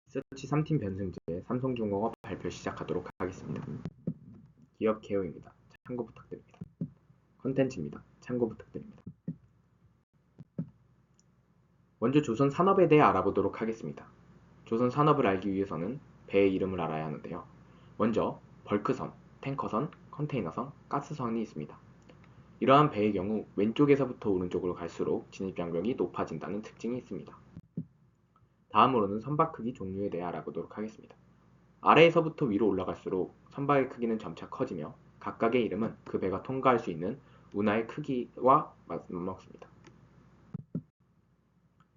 리서치 3팀 변승제 삼성중공업 발표 시작하도록 하겠습니다. 기업 개요입니다. 참고 부탁드립니다. 컨텐츠입니다. 참고 부탁드립니다. 먼저 조선 산업에 대해 알아보도록 하겠습니다. 조선 산업을 알기 위해서는 배의 이름을 알아야 하는데요. 먼저 벌크선, 탱커선, 컨테이너선, 가스선이 있습니다. 이러한 배의 경우 왼쪽에서부터 오른쪽으로 갈수록 진입장벽이 높아진다는 특징이 있습니다. 다음으로는 선박 크기 종류에 대해 알아보도록 하겠습니다. 아래에서부터 위로 올라갈수록 선박의 크기는 점차 커지며 각각의 이름은 그 배가 통과할 수 있는 운하의 크기와 맞먹습니다.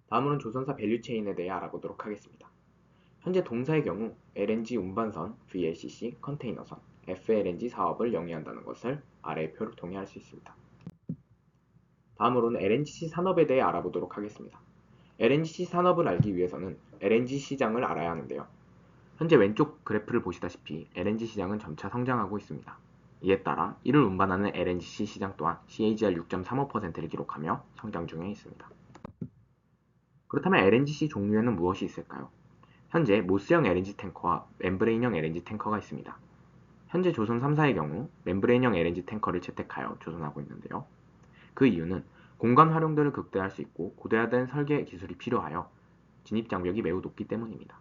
다음으로는 조선사 밸류체인에 대해 알아보도록 하겠습니다. 현재 동사의 경우 LNG 운반선, VLCC, 컨테이너선, FLNG 사업을 영위한다는 것을 아래의 표를 통해 알 수 있습니다. 다음으로는 LNGC 산업에 대해 알아보도록 하겠습니다. LNGC 산업을 알기 위해서는 LNG 시장을 알아야 하는데요. 현재 왼쪽 그래프를 보시다시피 LNG 시장은 점차 성장하고 있습니다. 이에 따라 이를 운반하는 LNGC 시장 또한 CAGR 6.35%를 기록하며 성장 중에 있습니다. 그렇다면 LNGC 종류에는 무엇이 있을까요? 현재 모스형 LNG 탱커와 멤브레인형 LNG 탱커가 있습니다. 현재 조선 3사의 경우 멤브레인형 LNG 탱커를 채택하여 조선하고 있는데요. 그 이유는 공간 활용도를 극대화할 수 있고 고도화된 설계 기술이 필요하여 진입장벽이 매우 높기 때문입니다.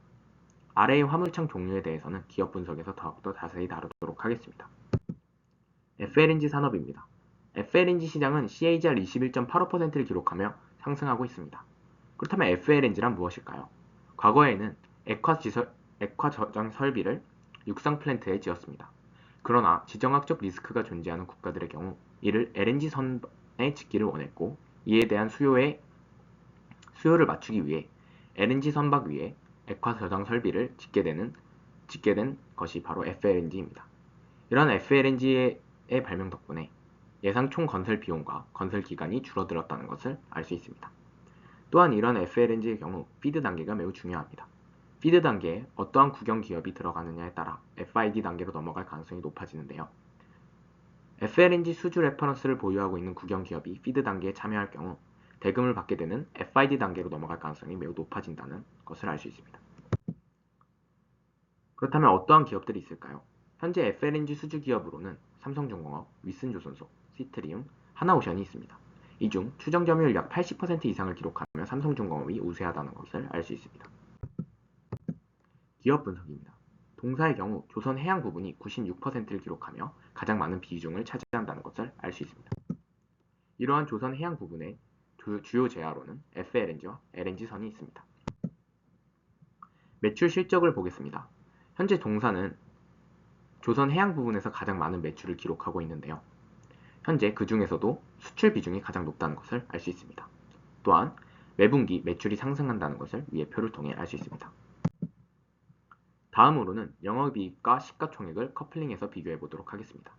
아래의 화물창 종류에 대해서는 기업 분석에서 더욱더 자세히 다루도록 하겠습니다. FLNG 산업입니다. FLNG 시장은 CAGR 21.85%를 기록하며 상승하고 있습니다. 그렇다면 FLNG란 무엇일까요? 과거에는 액화 저장 설비를 육상 플랜트에 지었습니다. 그러나 지정학적 리스크가 존재하는 국가들의 경우 이를 LNG 선에 짓기를 원했고 이에 대한 수요를 맞추기 위해 LNG 선박 위에 액화 저장 설비를 짓게 된 것이 바로 FLNG입니다. 이러한 FLNG의 발명 덕분에 예상 총 건설 비용과 건설 기간이 줄어들었다는 것을 알 수 있습니다. 또한 이러한 FLNG의 경우 피드 단계가 매우 중요합니다. 피드 단계에 어떠한 국영 기업이 들어가느냐에 따라 FID 단계로 넘어갈 가능성이 높아지는데요. FLNG 수주 레퍼런스를 보유하고 있는 국영 기업이 피드 단계에 참여할 경우 대금을 받게 되는 FID 단계로 넘어갈 가능성이 매우 높아진다는 것을 알 수 있습니다. 그렇다면 어떠한 기업들이 있을까요? 현재 FLNG 수주 기업으로는 삼성중공업, 윗슨조선소, 시트리움, 하나오션이 있습니다. 이 중 추정 점유율 약 80% 이상을 기록하며 삼성중공업이 우세하다는 것을 알 수 있습니다. 기업 분석입니다. 동사의 경우 조선 해양 부분이 96%를 기록하며 가장 많은 비중을 차지한다는 것을 알 수 있습니다. 이러한 조선 해양 부분의 주요 제하로는 FLNG와 LNG선이 있습니다. 매출 실적을 보겠습니다. 현재 동사는 조선 해양 부분에서 가장 많은 매출을 기록하고 있는데요. 현재 그 중에서도 수출 비중이 가장 높다는 것을 알 수 있습니다. 또한 매분기 매출이 상승한다는 것을 위의 표를 통해 알 수 있습니다. 다음으로는 영업이익과 시가총액을 커플링해서 비교해 보도록 하겠습니다.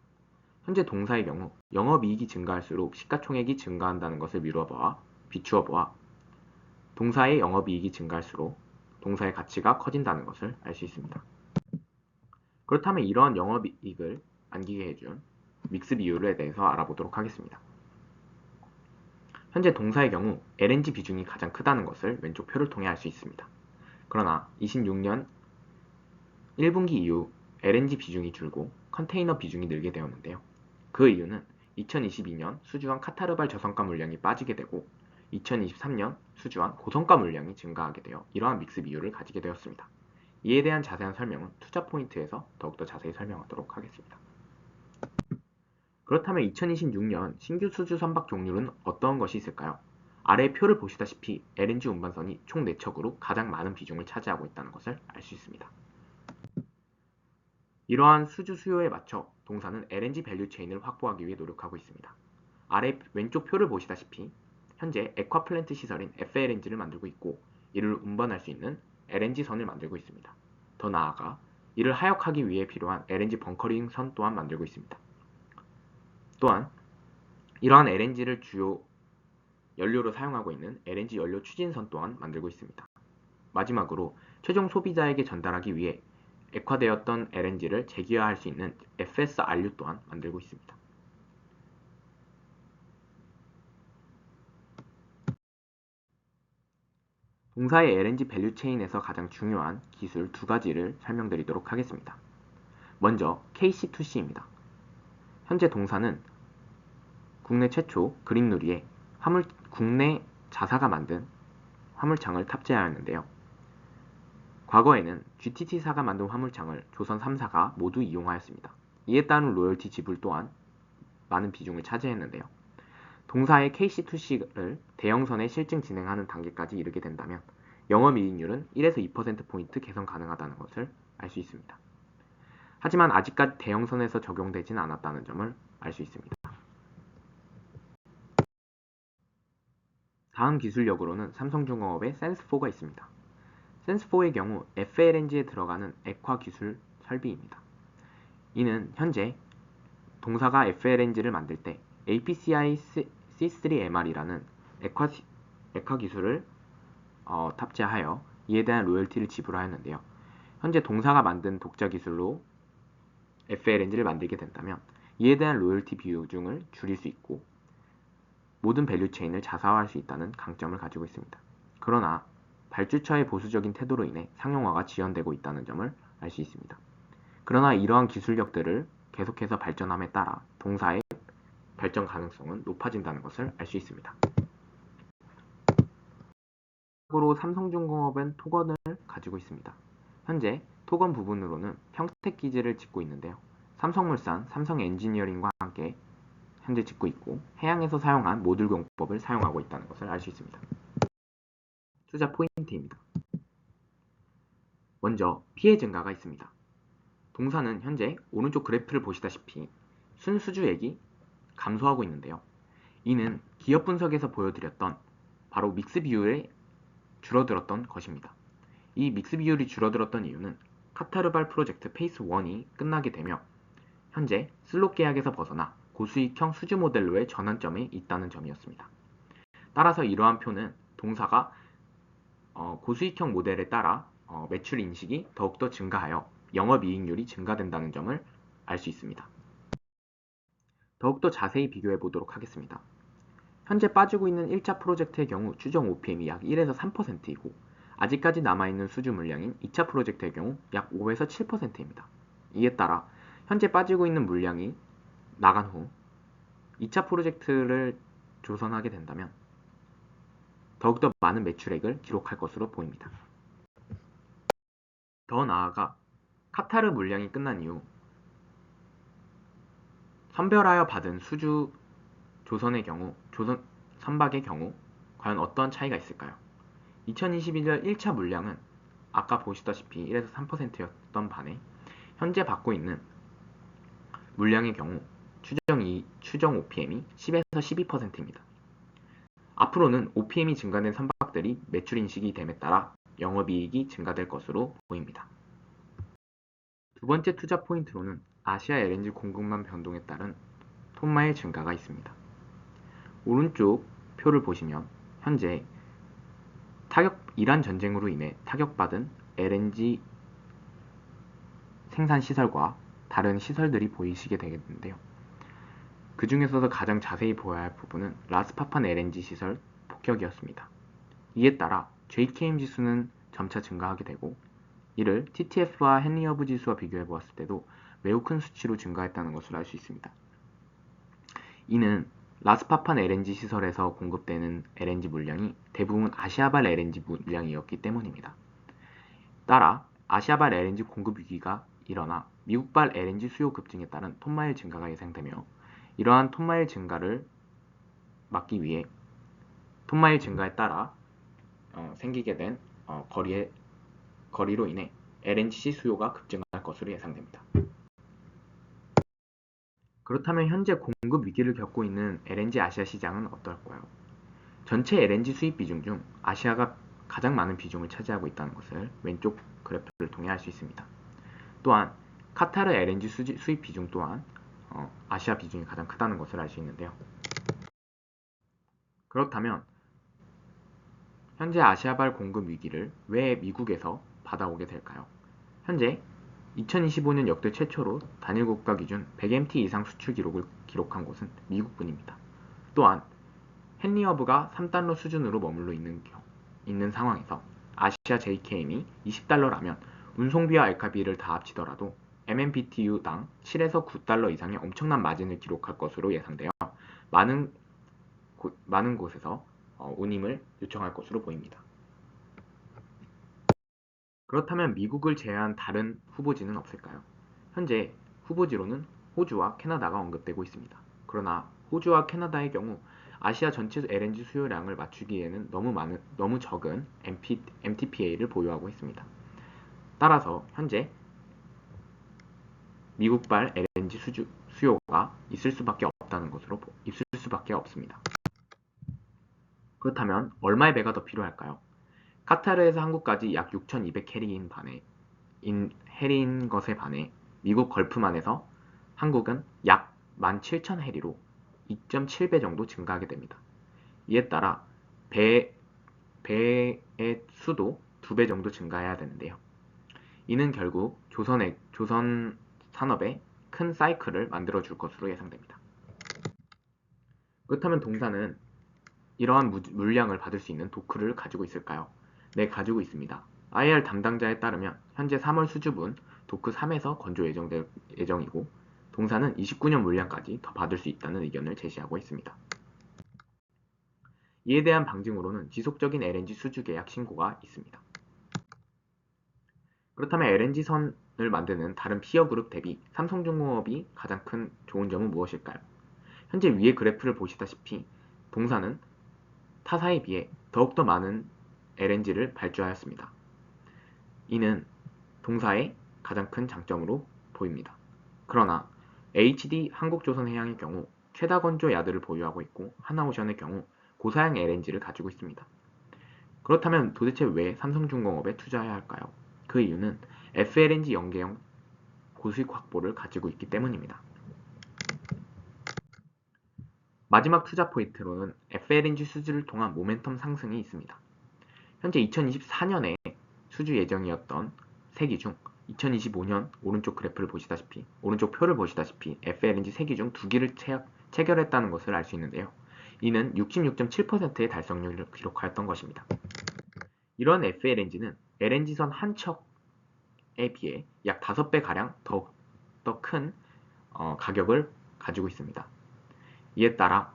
현재 동사의 경우 영업이익이 증가할수록 시가총액이 증가한다는 것을 비추어 보아 동사의 영업이익이 증가할수록 동사의 가치가 커진다는 것을 알 수 있습니다. 그렇다면 이러한 영업이익을 안기게 해준 믹스 비율에 대해서 알아보도록 하겠습니다. 현재 동사의 경우 LNG 비중이 가장 크다는 것을 왼쪽 표를 통해 알 수 있습니다. 그러나 26년 1분기 이후 LNG 비중이 줄고 컨테이너 비중이 늘게 되었는데요. 그 이유는 2022년 수주한 카타르발 저성가 물량이 빠지게 되고 2023년 수주한 고성가 물량이 증가하게 되어 이러한 믹스 비율을 가지게 되었습니다. 이에 대한 자세한 설명은 투자 포인트에서 더욱더 자세히 설명하도록 하겠습니다. 그렇다면 2026년 신규 수주 선박 종류는 어떠한 것이 있을까요? 아래의 표를 보시다시피 LNG 운반선이 총 4척으로 가장 많은 비중을 차지하고 있다는 것을 알 수 있습니다. 이러한 수주 수요에 맞춰 동사는 LNG 밸류 체인을 확보하기 위해 노력하고 있습니다. 아래 왼쪽 표를 보시다시피 현재 액화플랜트 시설인 FLNG를 만들고 있고 이를 운반할 수 있는 LNG선을 만들고 있습니다. 더 나아가 이를 하역하기 위해 필요한 LNG 벙커링 선 또한 만들고 있습니다. 또한 이러한 LNG를 주요 연료로 사용하고 있는 LNG 연료 추진선 또한 만들고 있습니다. 마지막으로 최종 소비자에게 전달하기 위해 액화되었던 LNG를 재기화할 수 있는 FSRU 또한 만들고 있습니다. 동사의 LNG 밸류 체인에서 가장 중요한 기술 두 가지를 설명드리도록 하겠습니다. 먼저 KC2C입니다. 현재 동사는 국내 최초 그린누리에 국내 자사가 만든 화물창을 탑재하였는데요. 과거에는 GTT사가 만든 화물창을 조선 3사가 모두 이용하였습니다. 이에 따른 로열티 지불 또한 많은 비중을 차지했는데요. 동사의 KC2C를 대형선에 실증 진행하는 단계까지 이르게 된다면 영업이익률은 1에서 2%포인트 개선 가능하다는 것을 알 수 있습니다. 하지만 아직까지 대형선에서 적용되진 않았다는 점을 알 수 있습니다. 다음 기술력으로는 삼성중공업의 센스4가 있습니다. 센스4의 경우 FLNG에 들어가는 액화 기술 설비입니다. 이는 현재 동사가 FLNG를 만들 때 APCI C3MR이라는 액화 기술을 탑재하여 이에 대한 로열티를 지불하였는데요. 현재 동사가 만든 독자 기술로 FLNG를 만들게 된다면 이에 대한 로열티 비중을 줄일 수 있고 모든 밸류 체인을 자사화할 수 있다는 강점을 가지고 있습니다. 그러나 발주처의 보수적인 태도로 인해 상용화가 지연되고 있다는 점을 알 수 있습니다. 그러나 이러한 기술력들을 계속해서 발전함에 따라 동사의 발전 가능성은 높아진다는 것을 알 수 있습니다. 참고로 삼성중공업은 토건을 가지고 있습니다. 현재 토건 부분으로는 평택 기지를 짓고 있는데요. 삼성물산, 삼성엔지니어링과 함께 현재 짓고 있고 해양에서 사용한 모듈 공법을 사용하고 있다는 것을 알 수 있습니다. 투자 포인트입니다. 먼저 피해 증가가 있습니다. 동사는 현재 오른쪽 그래프를 보시다시피 순수주액이 감소하고 있는데요. 이는 기업 분석에서 보여드렸던 바로 믹스 비율이 줄어들었던 것입니다. 이 믹스 비율이 줄어들었던 이유는 카타르발 프로젝트 페이스 1이 끝나게 되며 현재 슬롯 계약에서 벗어나 고수익형 수주 모델로의 전환점에 있다는 점이었습니다. 따라서 이러한 표는 동사가 고수익형 모델에 따라 매출 인식이 더욱더 증가하여 영업이익률이 증가된다는 점을 알 수 있습니다. 더욱더 자세히 비교해 보도록 하겠습니다. 현재 빠지고 있는 1차 프로젝트의 경우 추정 OPM이 약 1에서 3%이고 아직까지 남아있는 수주 물량인 2차 프로젝트의 경우 약 5에서 7%입니다. 이에 따라 현재 빠지고 있는 물량이 나간 후 2차 프로젝트를 조선하게 된다면 더욱더 많은 매출액을 기록할 것으로 보입니다. 더 나아가 카타르 물량이 끝난 이후 선별하여 받은 수주 조선의 경우, 선박의 경우 과연 어떤 차이가 있을까요? 2021년 1차 물량은 아까 보시다시피 1에서 3%였던 반에 현재 받고 있는 물량의 경우 추정 OPM이 10에서 12%입니다. 앞으로는 OPM이 증가된 선박들이 매출 인식이 됨에 따라 영업이익이 증가될 것으로 보입니다. 두 번째 투자 포인트로는 아시아 LNG 공급망 변동에 따른 톤마일 증가가 있습니다. 오른쪽 표를 보시면 현재 이란 전쟁으로 인해 타격받은 LNG 생산 시설과 다른 시설들이 보이시게 되겠는데요. 그 중에서도 가장 자세히 보아야 할 부분은 라스파판 LNG 시설 폭격이었습니다. 이에 따라 JKM 지수는 점차 증가하게 되고 이를 TTF와 헨리허브 지수와 비교해 보았을 때도 매우 큰 수치로 증가했다는 것을 알 수 있습니다. 이는 라스파판 LNG 시설에서 공급되는 LNG 물량이 대부분 아시아발 LNG 물량이었기 때문입니다. 따라 아시아발 LNG 공급 위기가 일어나 미국발 LNG 수요 급증에 따른 톤마일 증가가 예상되며 이러한 톤마일 증가를 막기 위해 톤마일 증가에 따라 생기게 된 거리로 인해 LNG 수요가 급증할 것으로 예상됩니다. 그렇다면 현재 공급 위기를 겪고 있는 LNG 아시아 시장은 어떨까요? 전체 LNG 수입 비중 중 아시아가 가장 많은 비중을 차지하고 있다는 것을 왼쪽 그래프를 통해 알 수 있습니다. 또한 카타르 LNG 수입 비중 또한 아시아 비중이 가장 크다는 것을 알 수 있는데요. 그렇다면 현재 아시아발 공급 위기를 왜 미국에서 받아오게 될까요? 현재 2025년 역대 최초로 단일 국가 기준 100MT 이상 수출 기록을 기록한 곳은 미국뿐입니다. 또한 헨리허브가 3달러 수준으로 머물러 있는 있는 상황에서 아시아 JKM이 $20라면 운송비와 알카비를 다 합치더라도 MMBTU당 7에서 $9 이상의 엄청난 마진을 기록할 것으로 예상되어 많은 곳에서 운임을 요청할 것으로 보입니다. 그렇다면 미국을 제외한 다른 후보지는 없을까요? 현재 후보지로는 호주와 캐나다가 언급되고 있습니다. 그러나 호주와 캐나다의 경우 아시아 전체 LNG 수요량을 맞추기에는 너무 적은 MTPA를 보유하고 있습니다. 따라서 현재 미국발 LNG 수요가 있을 수밖에 없습니다. 그렇다면 얼마의 배가 더 필요할까요? 카타르에서 한국까지 약 6,200해리인 것에 반해 미국 걸프만에서 한국은 약 17,000해리로 2.7배 정도 증가하게 됩니다. 이에 따라 배의 수도 2배 정도 증가해야 되는데요. 이는 결국 조선 산업에 큰 사이클을 만들어줄 것으로 예상됩니다. 그렇다면 동사는 이러한 물량을 받을 수 있는 도크를 가지고 있을까요? 네, 가지고 있습니다. IR 담당자에 따르면 현재 3월 수주분 도크 3에서 건조 예정이고 동사는 29년 물량까지 더 받을 수 있다는 의견을 제시하고 있습니다. 이에 대한 방증으로는 지속적인 LNG 수주 계약 신고가 있습니다. 그렇다면 LNG선을 만드는 다른 피어 그룹 대비 삼성중공업이 가장 큰 좋은 점은 무엇일까요? 현재 위의 그래프를 보시다시피 동사는 타사에 비해 더욱더 많은 LNG를 발주하였습니다. 이는 동사의 가장 큰 장점으로 보입니다. 그러나 HD 한국조선해양의 경우 최다 건조 야드를 보유하고 있고 하나오션의 경우 고사양 LNG를 가지고 있습니다. 그렇다면 도대체 왜 삼성중공업에 투자해야 할까요? 그 이유는 FLNG 연계형 고수익 확보를 가지고 있기 때문입니다. 마지막 투자 포인트로는 FLNG 수주를 통한 모멘텀 상승이 있습니다. 현재 2024년에 수주 예정이었던 3기 중 2025년 오른쪽 표를 보시다시피 FLNG 3기 중 2기를 체결했다는 것을 알 수 있는데요. 이는 66.7%의 달성률을 기록하였던 것입니다. 이런 FLNG는 LNG선 한 척에 비해 약 5배가량 더 큰 가격을 가지고 있습니다. 이에 따라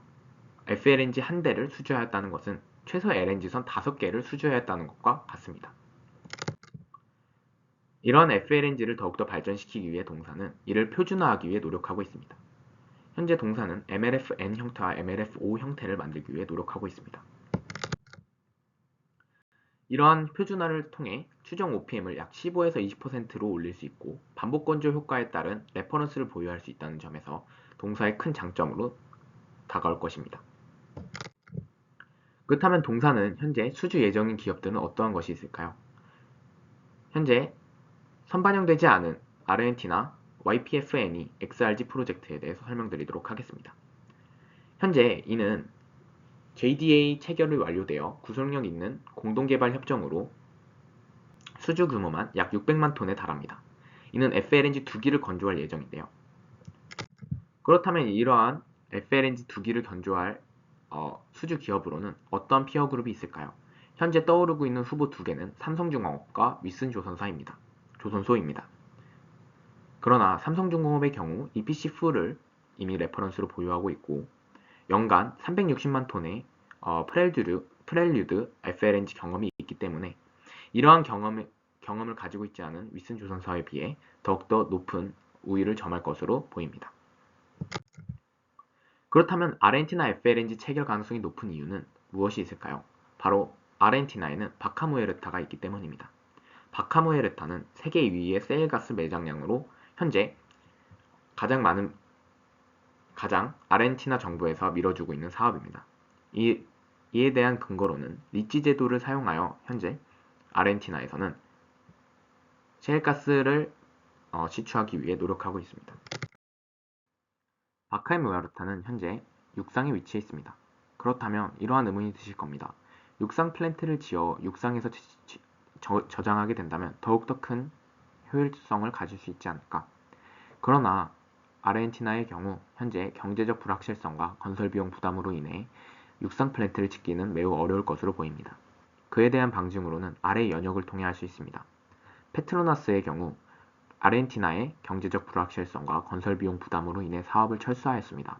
FLNG 한 대를 수주하였다는 것은 최소 LNG선 5개를 수주하였다는 것과 같습니다. 이런 FLNG를 더욱더 발전시키기 위해 동사는 이를 표준화하기 위해 노력하고 있습니다. 현재 동사는 MLF-N 형태와 MLF-O 형태를 만들기 위해 노력하고 있습니다. 이러한 표준화를 통해 추정 OPM을 약 15에서 20%로 올릴 수 있고 반복 건조 효과에 따른 레퍼런스를 보유할 수 있다는 점에서 동사의 큰 장점으로 다가올 것입니다. 그렇다면 동사는 현재 수주 예정인 기업들은 어떠한 것이 있을까요? 현재 선반영되지 않은 아르헨티나 YPFN이 XRG 프로젝트에 대해서 설명드리도록 하겠습니다. 현재 이는 JDA 체결이 완료되어 구속력 있는 공동개발 협정으로 수주 규모만 약 600만 톤에 달합니다. 이는 FLNG 2기를 건조할 예정인데요. 그렇다면 이러한 FLNG 2기를 건조할 수주 기업으로는 어떤 피어 그룹이 있을까요? 현재 떠오르고 있는 후보 2개는 삼성중공업과 윗슨조선소입니다. 그러나 삼성중공업의 경우 EPC4를 이미 레퍼런스로 보유하고 있고 연간 360만 톤의 프렐류드 FLNG 경험이 있기 때문에 이러한 경험을 가지고 있지 않은 윗슨조선소에 비해 더욱더 높은 우위를 점할 것으로 보입니다. 그렇다면 아르헨티나 FLNG 체결 가능성이 높은 이유는 무엇이 있을까요? 바로 아르헨티나에는 바카무에르타가 있기 때문입니다. 바카무에르타는 세계 2위의 세일가스 매장량으로 현재 가장 아르헨티나 정부에서 밀어주고 있는 사업입니다. 이에 대한 근거로는 리치 제도를 사용하여 현재 아르헨티나에서는 셰일가스를 시추하기 위해 노력하고 있습니다. 바카무에르타는 현재 육상에 위치해 있습니다. 그렇다면 이러한 의문이 드실 겁니다. 육상 플랜트를 지어 육상에서 저장하게 된다면 더욱더 큰 효율성을 가질 수 있지 않을까? 그러나 아르헨티나의 경우 현재 경제적 불확실성과 건설 비용 부담으로 인해 육상 플랜트를 짓기는 매우 어려울 것으로 보입니다. 그에 대한 방증으로는 아래 연역을 통해 할 수 있습니다. 페트로나스의 경우 아르헨티나의 경제적 불확실성과 건설비용 부담으로 인해 사업을 철수하였습니다.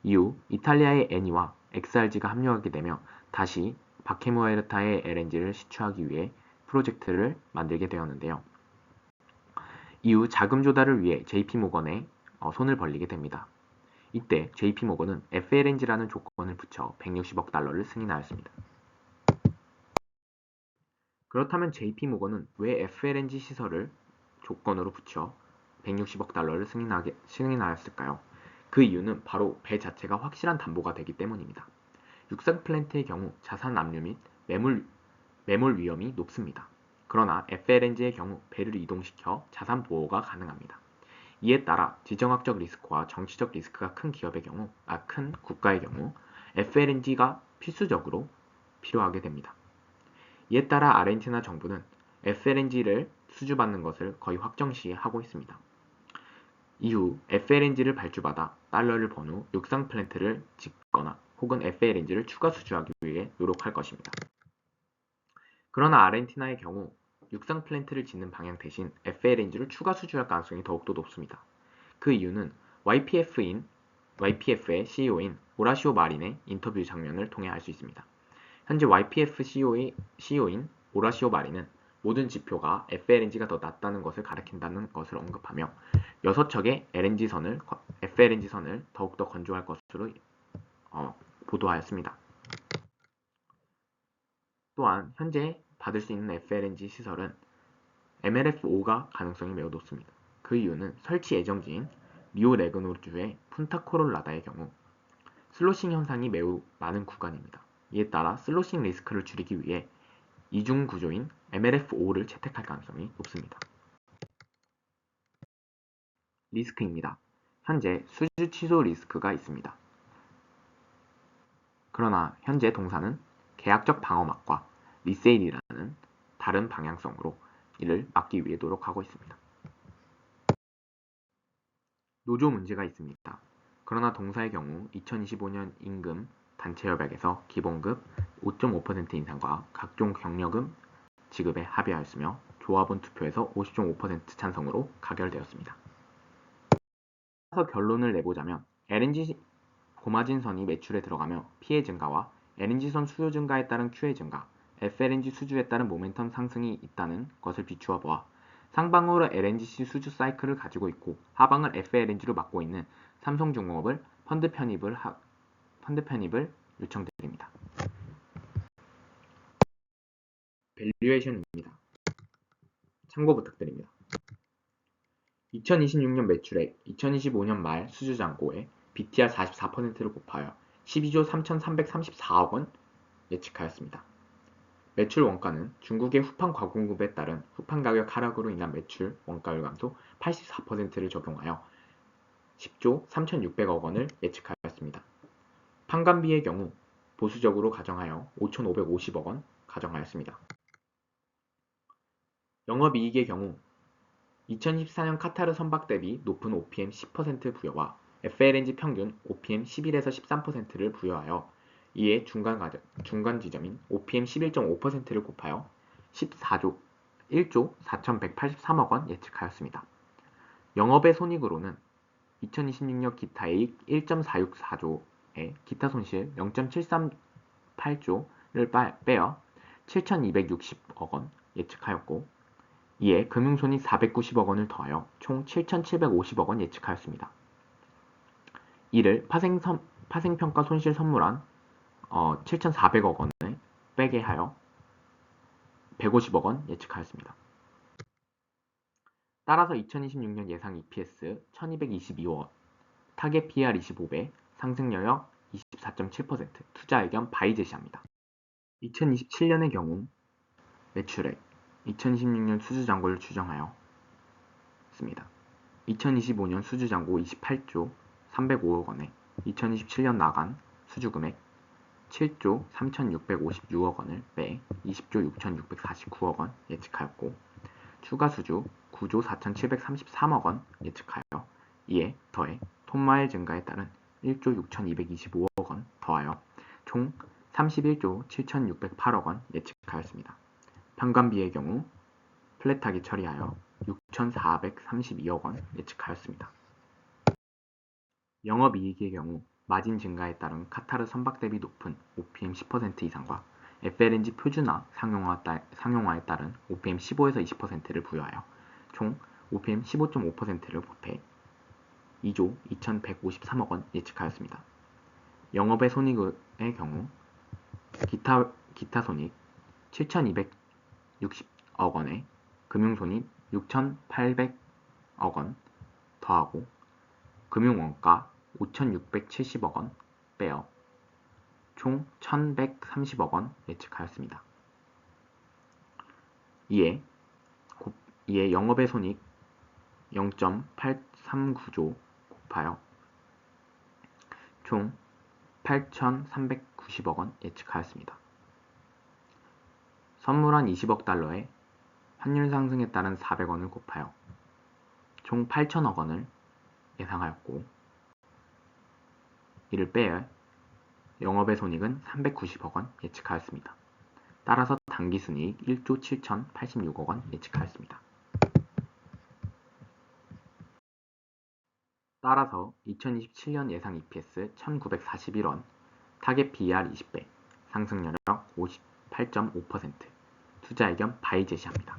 이후 이탈리아의 애니와 XRG가 합류하게 되며 다시 바케모에르타의 LNG를 시추하기 위해 프로젝트를 만들게 되었는데요. 이후 자금 조달을 위해 JP모건에 손을 벌리게 됩니다. 이때 JP모건은 FLNG라는 조건을 붙여 160억 달러를 승인하였습니다. 그렇다면 JP모건은 왜 FLNG 시설을 조건으로 붙여 160억 달러를 승인하였을까요? 그 이유는 바로 배 자체가 확실한 담보가 되기 때문입니다. 육상 플랜트의 경우 자산 압류 및 매몰 위험이 높습니다. 그러나 FLNG의 경우 배를 이동시켜 자산 보호가 가능합니다. 이에 따라 지정학적 리스크와 정치적 리스크가 큰 국가의 경우 FLNG가 필수적으로 필요하게 됩니다. 이에 따라 아르헨티나 정부는 FLNG를 수주받는 것을 거의 확정시하고 있습니다. 이후 FLNG를 발주받아 달러를 번 후 육상 플랜트를 짓거나 혹은 FLNG를 추가 수주하기 위해 노력할 것입니다. 그러나 아르헨티나의 경우 육상 플랜트를 짓는 방향 대신 FLNG를 추가 수주할 가능성이 더욱더 높습니다. 그 이유는 YPF의 CEO인 오라시오 마린의 인터뷰 장면을 통해 알 수 있습니다. 현재 YPF CEO인 오라시오 마린은 모든 지표가 FLNG가 더 낫다는 것을 가리킨다는 것을 언급하며 6척의 FLNG선을 더욱더 건조할 것으로 보도하였습니다. 또한 현재 받을 수 있는 FLNG 시설은 MLF5가 가능성이 매우 높습니다. 그 이유는 설치 예정지인 리오네그노주의 푼타코롤라다의 경우 슬로싱 현상이 매우 많은 구간입니다. 이에 따라 슬로싱 리스크를 줄이기 위해 이중 구조인 MLF5를 채택할 가능성이 높습니다. 리스크입니다. 현재 수주 취소 리스크가 있습니다. 그러나 현재 동사는 계약적 방어막과 리세일이라는 다른 방향성으로 이를 막기 위해 노력하고 있습니다. 노조 문제가 있습니다. 그러나 동사의 경우 2025년 임금 단체협약에서 기본급 5.5% 인상과 각종 경력금 지급에 합의하였으며 조합원 투표에서 50.5% 찬성으로 가결되었습니다. 따라서 결론을 내보자면 LNG 고마진선이 매출에 들어가며 피해 증가와 LNG선 수요 증가에 따른 QA 증가, FLNG 수주에 따른 모멘텀 상승이 있다는 것을 비추어 보아 상방으로 LNGC 수주 사이클을 가지고 있고 하방을 FLNG로 맡고 있는 삼성중공업을 펀드 편입을 요청드립니다. 밸류에이션입니다. 참고 부탁드립니다. 2026년 매출액 2025년 말 수주잔고에 BTR 44%를 곱하여 12조 3,334억 원 예측하였습니다. 매출 원가는 중국의 후판 과공급에 따른 후판 가격 하락으로 인한 매출 원가율 감소 84%를 적용하여 10조 3,600억 원을 예측하였습니다. 판관비의 경우 보수적으로 가정하여 5,550억 원 가정하였습니다. 영업이익의 경우 2024년 카타르 선박 대비 높은 OPM 10% 부여와 FLNG 평균 OPM 11에서 13%를 부여하여 이에 중간 지점인 OPM 11.5%를 곱하여 1조 4,183억 원 예측하였습니다. 영업의 손익으로는 2026년 기타이익 1.464조에 기타 손실 0.738조를 빼어 7,260억 원 예측하였고 이에 금융손익 490억 원을 더하여 총 7,750억 원 예측하였습니다. 이를 파생평가 손실 선물한 7,400억 원을 빼게 하여 150억 원 예측하였습니다. 따라서 2026년 예상 EPS 1222원, 타겟 PR 25배, 상승여력 24.7%, 투자 의견 바이 제시합니다. 2027년의 경우 매출액 2026년 수주잔고를 추정하여 씁니다. 2025년 수주잔고 28조 305억 원에 2027년 나간 수주금액 7조 3,656억 원을 빼 20조 6,649억 원 예측하였고 추가 수주 9조 4,733억 원 예측하여 이에 더해 톤마일 증가에 따른 1조 6,225억 원 더하여 총 31조 7,608억 원 예측하였습니다. 판관비의 경우 플랫하게 처리하여 6,432억 원 예측하였습니다. 영업이익의 경우 마진 증가에 따른 카타르 선박 대비 높은 OPM 10% 이상과 FLNG 표준화 상용화에 따른 OPM 15에서 20%를 부여하여 총 OPM 15.5%를 보태 2조 2,153억 원 예측하였습니다. 영업의 손익의 경우 기타 손익 7,260억 원에 금융손익 6,800억 원 더하고 금융원가 5,670억 원 빼어 총 1,130억 원 예측하였습니다. 이에 영업의 손익 0.839조 곱하여 총 8,390억 원 예측하였습니다. 선물한 20억 달러에 환율 상승에 따른 400원을 곱하여 총 8천억 원을 예상하였고 이를 빼야 영업의 손익은 390억 원 예측하였습니다. 따라서 당기순이익 1조 7,086억 원 예측하였습니다. 따라서 2027년 예상 EPS 1,941원, 타겟 PER 20배, 상승률 58.5%, 투자 의견 바이 제시합니다.